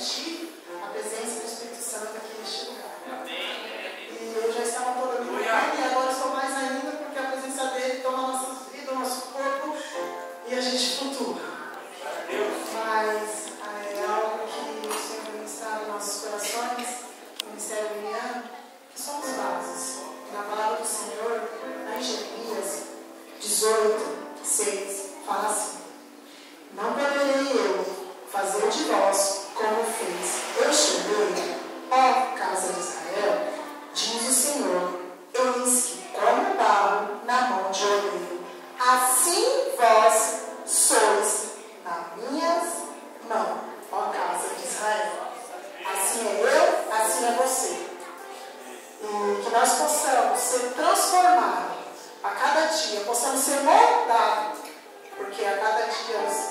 sentir a presença do Espírito Santo aqui neste lugar. E eu já estava toda glorificada e agora estou mais ainda porque a presença dele toma nossas vidas, o nosso corpo e a gente flutua. Mas é algo que o Senhor ministra em nossos corações, o Ministério William, que somos vasos. Na palavra do Senhor, em Jeremias 18:6, fala assim: não poderei eu fazer de vós como fez este rei, ó casa de Israel, diz o Senhor, eis que como barro na mão de oleiro, assim vós sois nas minhas mãos, ó casa de Israel. Assim é eu, assim é você. E que nós possamos ser transformados a cada dia, possamos ser moldados, porque a cada dia nós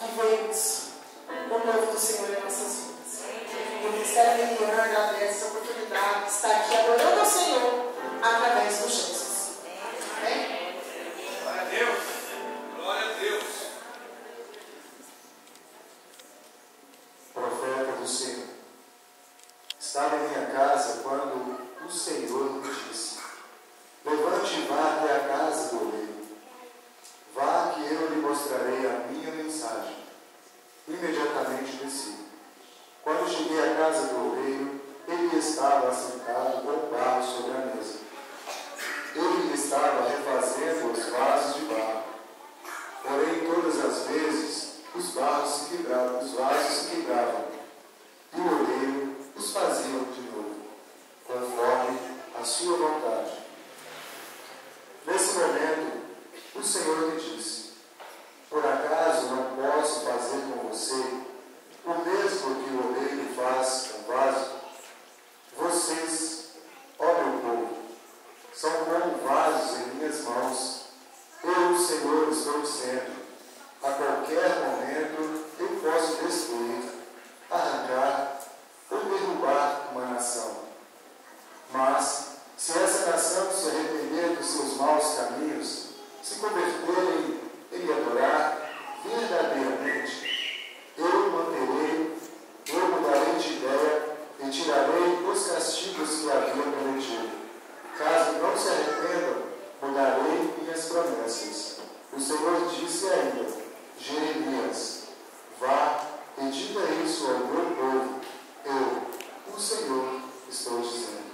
vivemos o novo do Senhor em nossas vidas. E o Ministério William agradece a oportunidade de estar aqui adorando ao Senhor através dos gestos. Amém? Glória a Deus. Glória a Deus. Profeta do Senhor, estava em minha casa quando o Senhor me disse: levante e vá até a casa do oleiro. Vá que eu lhe mostrarei a minha mensagem. Imediatamente desci. Quando cheguei à casa do oleiro, ele estava assentado com o barro sobre a mesa. Ele estava refazendo os vasos de barro. Porém, todas as vezes, os vasos se quebravam, e o oleiro os fazia de novo, conforme a sua vontade. Nesse momento, o Senhor me disse: por acaso não posso fazer com você o mesmo que o oleiro faz com o vaso? Vocês, ó meu povo, são como vasos em minhas mãos. Eu, o Senhor, estou dizendo: a qualquer momento eu posso destruir, arrancar ou derrubar uma nação. Mas, se essa nação se arrepender dos seus maus caminhos, se converterem em me adorar verdadeiramente, eu mudarei de ideia e tirarei os castigos que havia prometido. Caso não se arrependam, mudarei minhas promessas. O Senhor disse ainda: Jeremias, vá e diga isso ao meu povo. Eu, o Senhor, estou dizendo.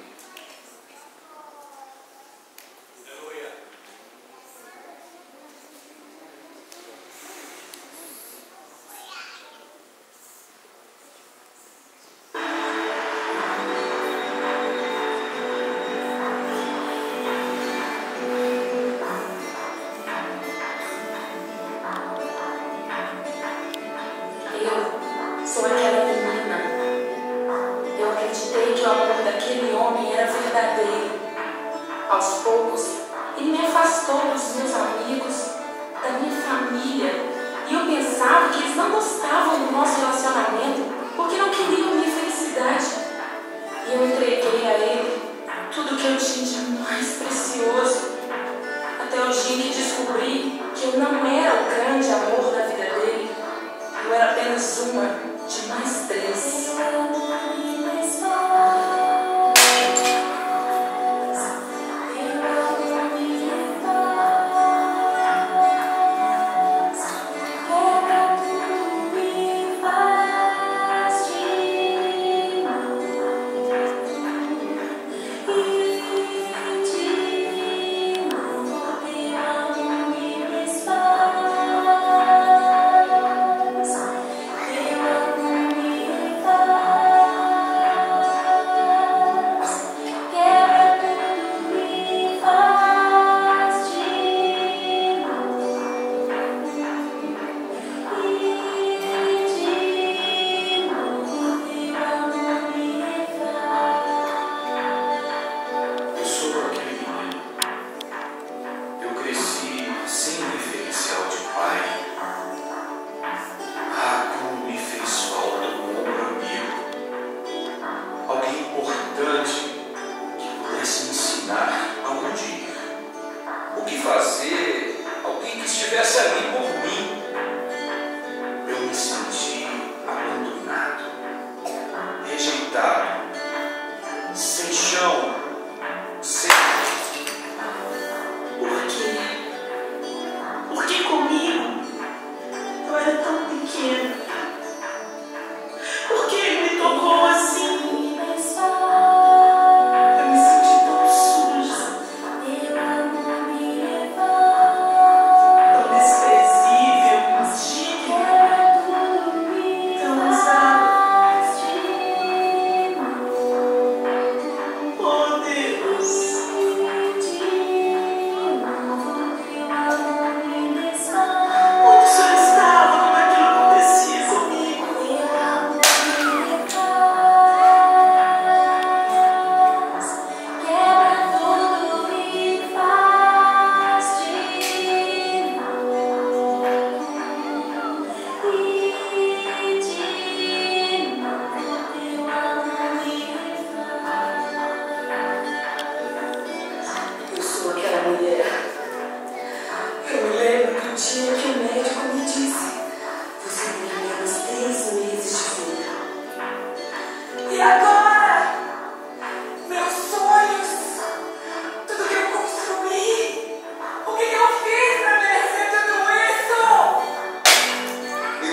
Deus.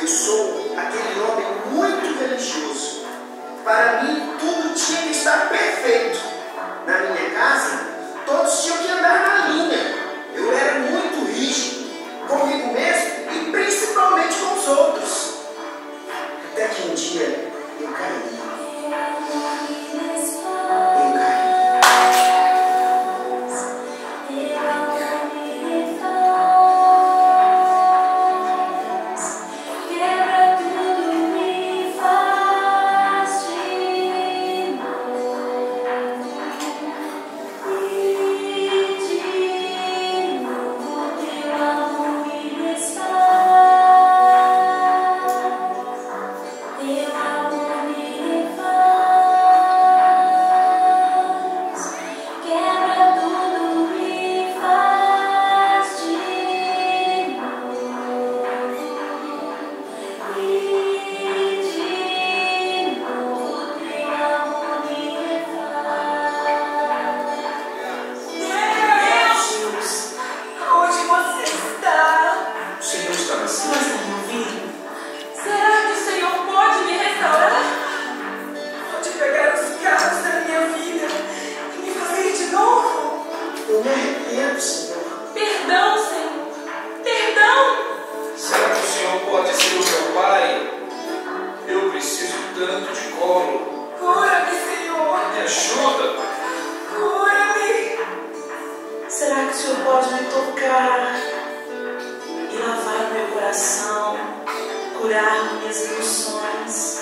Eu sou aquele homem muito religioso. Para mim, tudo tinha que estar perfeito. Na minha casa, todos tinham que andar na linha. Eu era muito rígido, comigo mesmo e principalmente com os outros. Até que um dia eu caí. Curar minhas emoções.